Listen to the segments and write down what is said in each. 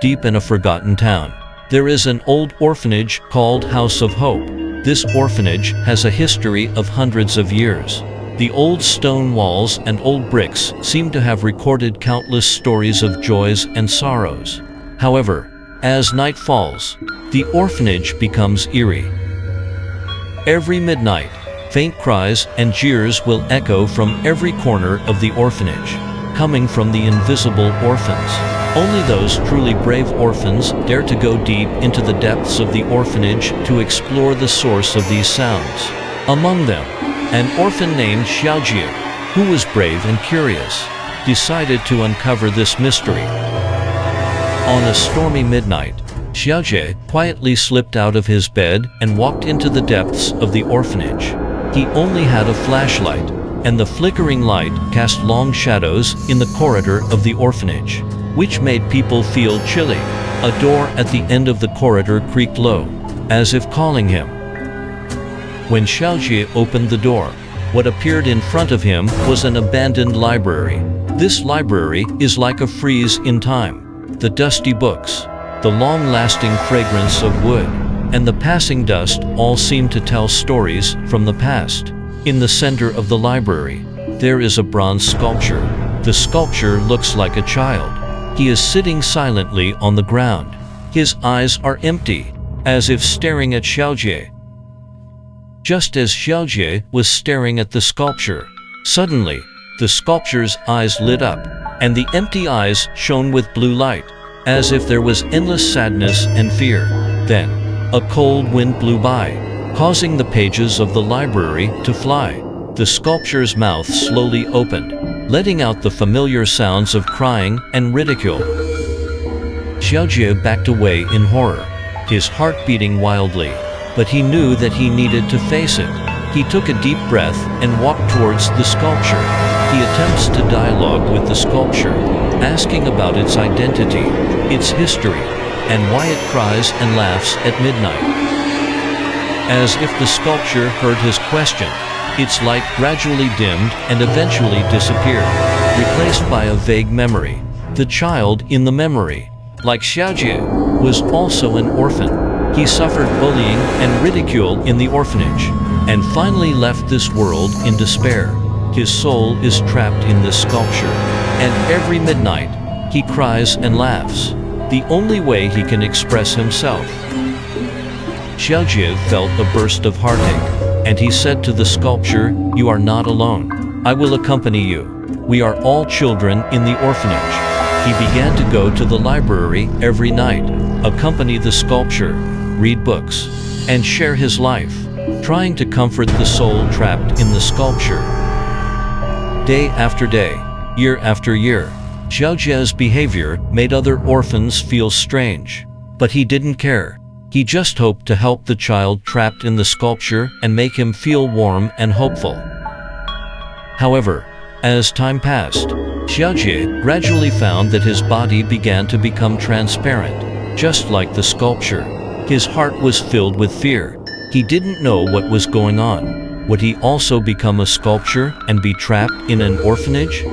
deep in a forgotten town. There is an old orphanage called House of Hope. This orphanage has a history of hundreds of years. The old stone walls and old bricks seem to have recorded countless stories of joys and sorrows. However, as night falls, the orphanage becomes eerie. Every midnight, faint cries and jeers will echo from every corner of the orphanage, coming from the invisible orphans. Only those truly brave orphans dare to go deep into the depths of the orphanage to explore the source of these sounds. Among them, an orphan named Xiaojie, who was brave and curious, decided to uncover this mystery. On a stormy midnight, Xiaojie quietly slipped out of his bed and walked into the depths of the orphanage. He only had a flashlight, and the flickering light cast long shadows in the corridor of the orphanage, which made people feel chilly. A door at the end of the corridor creaked low, as if calling him. When Xiaojie opened the door, what appeared in front of him was an abandoned library. This library is like a freeze in time. The dusty books, the long-lasting fragrance of wood, and the passing dust all seem to tell stories from the past. In the center of the library, there is a bronze sculpture. The sculpture looks like a child. He is sitting silently on the ground. His eyes are empty, as if staring at Xiaojie. Just as Xiaojie was staring at the sculpture, suddenly, the sculpture's eyes lit up, and the empty eyes shone with blue light, as if there was endless sadness and fear. Then, a cold wind blew by, causing the pages of the library to fly. The sculpture's mouth slowly opened, letting out the familiar sounds of crying and ridicule. Xiaojie backed away in horror, his heart beating wildly, but he knew that he needed to face it. He took a deep breath and walked towards the sculpture. He attempts to dialogue with the sculpture, asking about its identity, its history, and why it cries and laughs at midnight. As if the sculpture heard his question, its light gradually dimmed and eventually disappeared, replaced by a vague memory. The child in the memory, like Xiaojie, was also an orphan. He suffered bullying and ridicule in the orphanage, and finally left this world in despair. His soul is trapped in this sculpture, and every midnight, he cries and laughs, the only way he can express himself. Xiaojie felt a burst of heartache, and he said to the sculpture, "You are not alone. I will accompany you. We are all children in the orphanage." He began to go to the library every night, accompany the sculpture, read books, and share his life, trying to comfort the soul trapped in the sculpture. Day after day, year after year, Xiaojie's behavior made other orphans feel strange, but he didn't care. He just hoped to help the child trapped in the sculpture and make him feel warm and hopeful. However, as time passed, Xiaojie gradually found that his body began to become transparent, just like the sculpture. His heart was filled with fear. He didn't know what was going on. Would he also become a sculpture and be trapped in an orphanage?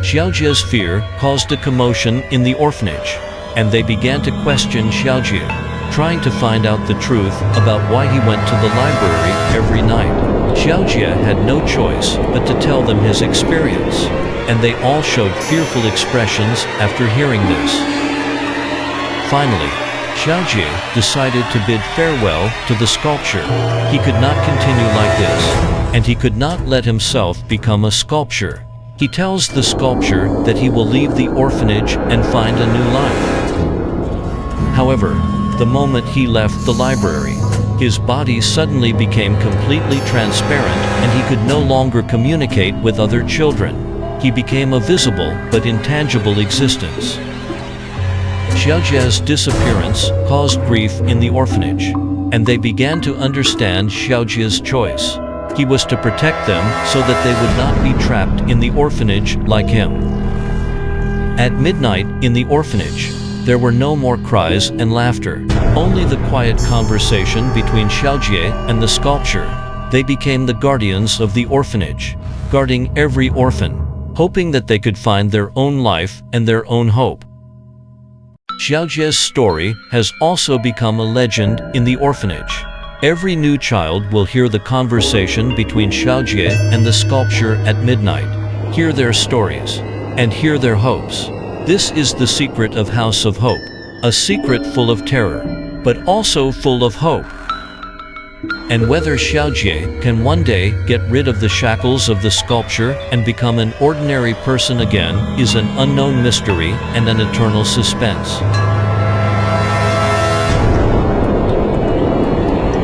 Xiaojie's fear caused a commotion in the orphanage, and they began to question Xiaojie, trying to find out the truth about why he went to the library every night. Xiaojie had no choice but to tell them his experience, and they all showed fearful expressions after hearing this. Finally, Xiaojie decided to bid farewell to the sculpture. He could not continue like this, and he could not let himself become a sculpture. He tells the sculpture that he will leave the orphanage and find a new life. However, the moment he left the library, his body suddenly became completely transparent and he could no longer communicate with other children. He became a visible but intangible existence. Xiaojie's disappearance caused grief in the orphanage, and they began to understand Xiaojie's choice. He was to protect them so that they would not be trapped in the orphanage like him. At midnight in the orphanage, there were no more cries and laughter, only the quiet conversation between Xiaojie and the sculpture. They became the guardians of the orphanage, guarding every orphan, hoping that they could find their own life and their own hope. Xiaojie's story has also become a legend in the orphanage. Every new child will hear the conversation between Xiaojie and the sculpture at midnight, hear their stories, and hear their hopes. This is the secret of House of Hope, a secret full of terror, but also full of hope. And whether Xiaojie can one day get rid of the shackles of the sculpture and become an ordinary person again is an unknown mystery and an eternal suspense.